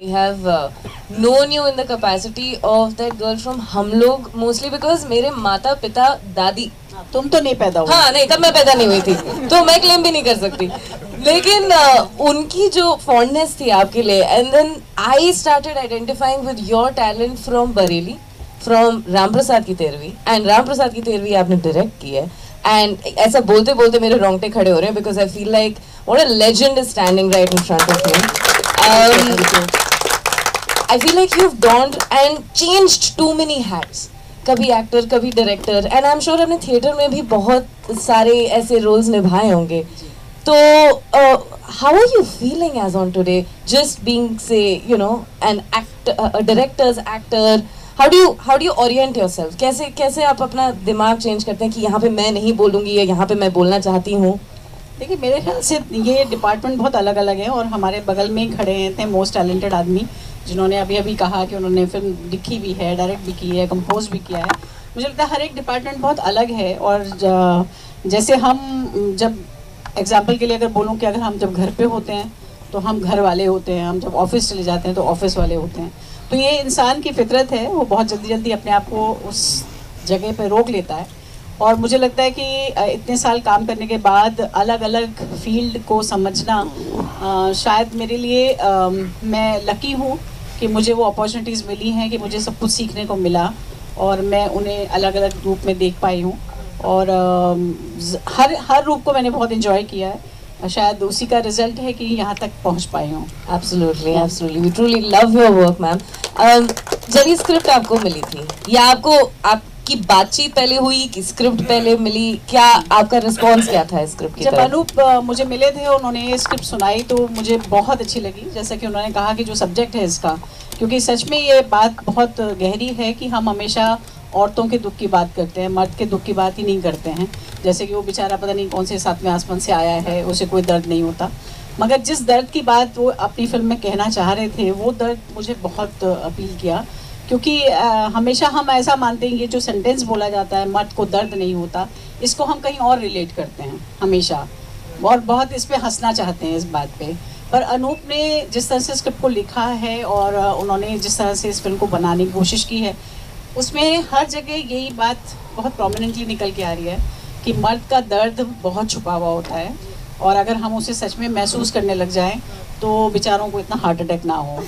We have known you in the capacity of that girl from हम लोग mostly because मेरे माता पिता दादी तुम तो नहीं पैदा हुई। हाँ नहीं, तब मैं पैदा नहीं हुई थी तो मैं क्लेम भी नहीं कर सकती, लेकिन उनकी जो फॉन्डनेस थी आपके लिए, and then I started identifying with your talent from Bareilly, from Ram Prasad की तेरवी, एंड राम प्रसाद की तेरवी आपने डायरेक्ट की है, एंड ऐसा बोलते बोलते मेरे रोंगटे खड़े हो रहे हैं because I feel like what a legend is standing right in front of me. I feel like you've donned and changed too many hats. कभी एक्टर, कभी director, and I am sure अपने थिएटर में भी बहुत सारे ऐसे roles निभाए होंगे. तो how are you feeling as on today just being say you know an actor, directors actor? How do you orient yourself? कैसे आप अपना दिमाग चेंज करते हैं कि यहाँ पे मैं नहीं बोलूँगी या यहाँ पे मैं बोलना चाहती हूँ? देखिए, मेरे ख्याल से ये डिपार्टमेंट बहुत अलग अलग है, और हमारे बगल में ही खड़े थे मोस्ट टैलेंटेड आदमी जिन्होंने अभी कहा कि उन्होंने फिल्म लिखी भी है, डायरेक्ट भी की है, कंपोज भी किया है. मुझे लगता है हर एक डिपार्टमेंट बहुत अलग है. और जैसे हम जब एग्जांपल के लिए अगर बोलूँ कि अगर हम जब घर पे होते हैं तो हम घर वाले होते हैं, हम जब ऑफिस चले जाते हैं तो ऑफिस वाले होते हैं. तो ये इंसान की फितरत है, वो बहुत जल्दी अपने आप को उस जगह पर रोक लेता है. और मुझे लगता है कि इतने साल काम करने के बाद अलग अलग फील्ड को समझना शायद मेरे लिए मैं लकी हूँ कि मुझे वो अपॉर्चुनिटीज़ मिली हैं, कि मुझे सब कुछ सीखने को मिला और मैं उन्हें अलग अलग रूप में देख पाई हूँ. और हर रूप को मैंने बहुत एंजॉय किया है. शायद उसी का रिजल्ट है कि यहाँ तक पहुँच पाई हूँ. Absolutely absolutely, we truly love your work ma'am. जब ये स्क्रिप्ट आपको मिली थी या आपकी बातचीत पहले हुई कि स्क्रिप्ट पहले मिली, क्या आपका रिस्पांस क्या था स्क्रिप्ट की जब तरफ? अनूप मुझे मिले थे, उन्होंने स्क्रिप्ट सुनाई तो मुझे बहुत अच्छी लगी. जैसा कि उन्होंने कहा कि जो सब्जेक्ट है इसका, क्योंकि सच में ये बात बहुत गहरी है कि हम हमेशा औरतों के दुख की बात करते हैं, मर्द के दुख की बात ही नहीं करते हैं. जैसे कि वो बेचारा पता नहीं कौन से सातवें आसमान से आया है, उसे कोई दर्द नहीं होता, मगर जिस दर्द की बात वो अपनी फिल्म में कहना चाह रहे थे वो दर्द मुझे बहुत अपील किया. क्योंकि हमेशा हम ऐसा मानते हैं, ये जो सेंटेंस बोला जाता है मर्द को दर्द नहीं होता, इसको हम कहीं और रिलेट करते हैं हमेशा, और बहुत इस पे हंसना चाहते हैं इस बात पे. पर अनूप ने जिस तरह से स्क्रिप्ट को लिखा है और उन्होंने जिस तरह से इस फिल्म को बनाने की कोशिश की है, उसमें हर जगह यही बात बहुत प्रोमिनेंटली निकल के आ रही है कि मर्द का दर्द बहुत छुपा हुआ होता है, और अगर हम उसे सच में महसूस करने लग जाएं तो बेचारों को इतना हार्ट अटैक ना हो.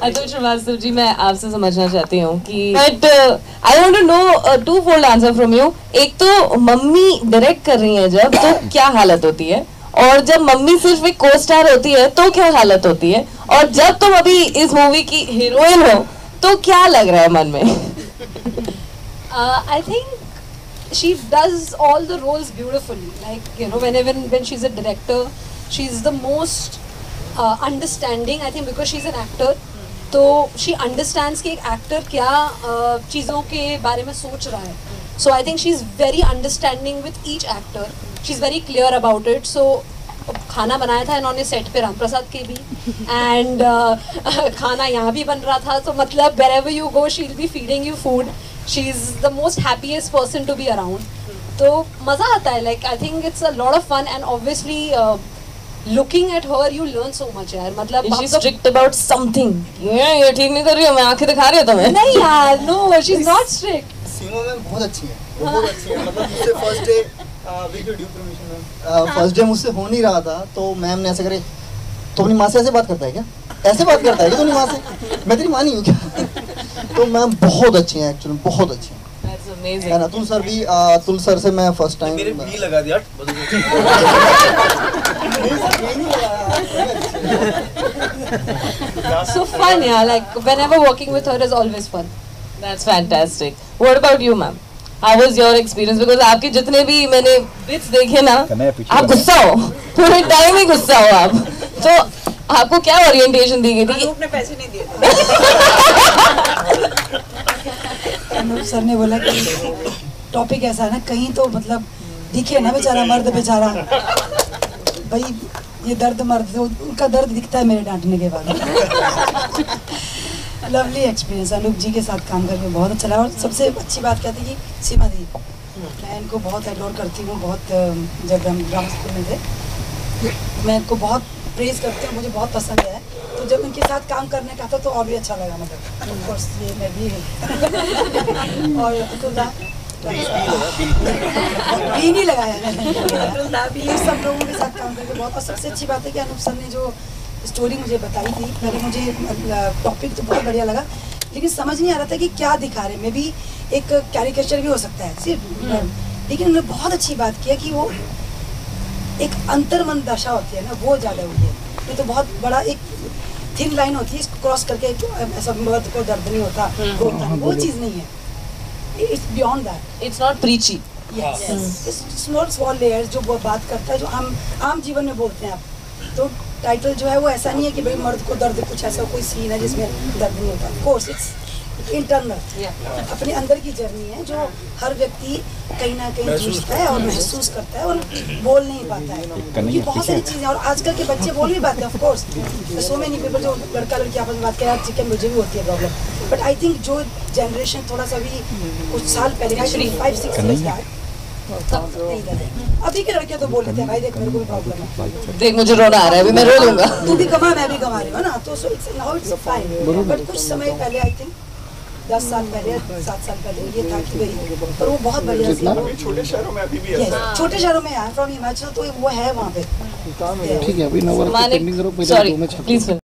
अतुल श्रीवास्तव जी, मैं आपसे समझना चाहती हूँ कि but I want to know two fold answer from you. एक तो मम्मी डायरेक्ट कर रही है जब, तो क्या हालत होती है, और जब मम्मी सिर्फ एक को स्टार होती है तो क्या हालत होती है, और जब तुम अभी इस मूवी की हीरोइन हो तो क्या लग रहा है मन में? I think she does all the roles beautifully. Like, you know, when she's a director, she's the most understanding. I think because she's an actor, तो she understands कि एक एक्टर क्या चीज़ों के बारे में सोच रहा है. So I think she's very understanding with each actor. She's very clear about it. So खाना बनाया था इन्होंने सेट पे राम प्रसाद के भी, एंड खाना यहाँ भी बन रहा था, तो मतलब wherever you go she'll be feeding you food. She's the most happiest person to be around. तो मज़ा आता है. Like I think it's a lot of fun, and obviously looking at her you learn so much यार. मतलब Is she strict about something? ये ठीक नहीं कर रही हो, मैं आंखें दिखा रही हूँ तुम्हें? नहीं यार, no, she's not strict. सीनो में बहुत अच्छी है, बहुत अच्छी है. मतलब मुझसे फर्स्ट डे फर्स्ट डे मुझसे हो नहीं रहा था, तो मैम ने ऐसे करे, तो अपनी माँ से ऐसे बात करता है क्या? ऐसे बात करता है क्या अपनी माँ से? मैं तेरी माँ नहीं हूँ क्या? तो मैम बहुत अच्छी हैं, एक्चुअली बहुत अच्छी हैं. That's amazing. है ना. अतुल सर भी, अतुल सर से मैं फर्स्ट टाइम मेरे भी लगा दिया. So fun यार. Like whenever working with her is always fun. That's fantastic. What about you, ma'am? How was your experience? Because आपके जितने भी मैंने bits देखे ना, आप गुस्सा हो, पूरे टाइम ही गुस्सा हो आप. तो आपको क्या ओरिएंटेशन दी गई थी? अनूप ने पैसे नहीं दिए. अनूप सर ने बोला कि टॉपिक ऐसा है ना, कहीं तो मतलब दिखे ना बेचारा मर्द, बेचारा भाई ये दर्द मर्द, उनका दर्द दिखता है मेरे डांटने के बाद. Lovely experience. अनूप जी के साथ काम करके बहुत अच्छा लगा. और सबसे अच्छी बात क्या थी कि सीमा दी, मैं इनको बहुत एडोर करती हूँ. बहुत जब हम ड्रामा स्कूल में थे मैं इनको बहुत प्रेज करते हैं, मुझे बहुत पसंद है। तो जब उनके साथ काम करने का था तो और भी अच्छा लगा, मतलब ऑफ कोर्स ये मैं भी हूँ। और अतुल्ला भी नहीं लगाया मैंने, भी सब लोगों के साथ काम करके बहुत। और सबसे अच्छी बात है कि अनूप सर ने जो स्टोरी मुझे बताई थी, पहले मुझे टॉपिक तो बहुत बढ़िया लगा, लेकिन समझ नहीं आ रहा था कि क्या दिखा रहे। मे भी एक कैरिकेचर भी हो सकता है सिर्फ, लेकिन उन्होंने बहुत अच्छी बात किया कि वो एक अंतर्मन दशा होती है ना, वो ज़्यादा हुई है। ये तो बहुत बड़ा एक थिन लाइन होती है, इसको क्रॉस करके ऐसा मर्द को दर्द नहीं होता, वो चीज़ नहीं है। It's beyond that, it's not प्रीची। Yes, it's not small layers जो वो बात करता है, जो हम आम जीवन में बोलते हैं आप। तो टाइटल जो है वो ऐसा नहीं है कि भाई मर्द को दर्द, कुछ ऐसा कोई सीन है जिसमें दर्द नहीं होता। ऑफ कोर्स इट्स इंटरनल, अपने अंदर की जर्नी है जो हर व्यक्ति कहीं ना कहीं जूझता है और महसूस करता है और बोल नहीं पाता है, क्योंकि बहुत सारी चीज़ें। और आजकल के बच्चे बोल भी पाते हैं, of course so many people, जो लड़का लड़की आपस में बात करें, ठीक है मुझे भी होती है प्रॉब्लम, बट आई थिंक जो जनरेशन थोड़ा सा भी कुछ साल पहले 5-6 years अभी के लड़के तो बोल लेते हैं भाई देख मेरे को भी प्रॉब्लम है, देख मुझे रोना आ रहा है, अभी मैं रो लूंगा। तू भी कमा मैं भी कमा रही हूँ ना, तो so it's now it's fine. But कुछ समय पहले आई थिंक 10 साल पहले 7 साल पहले ये था कि भाई, पर वो बहुत बढ़िया थी। छोटे शहरों में अभी भी ऐसा है। छोटे शहरों में है, फ्रॉम हिमाचल तो वो है वहाँ पे। ठीक है, अभी नंबर पेंडिंग करो, सॉरी प्लीज।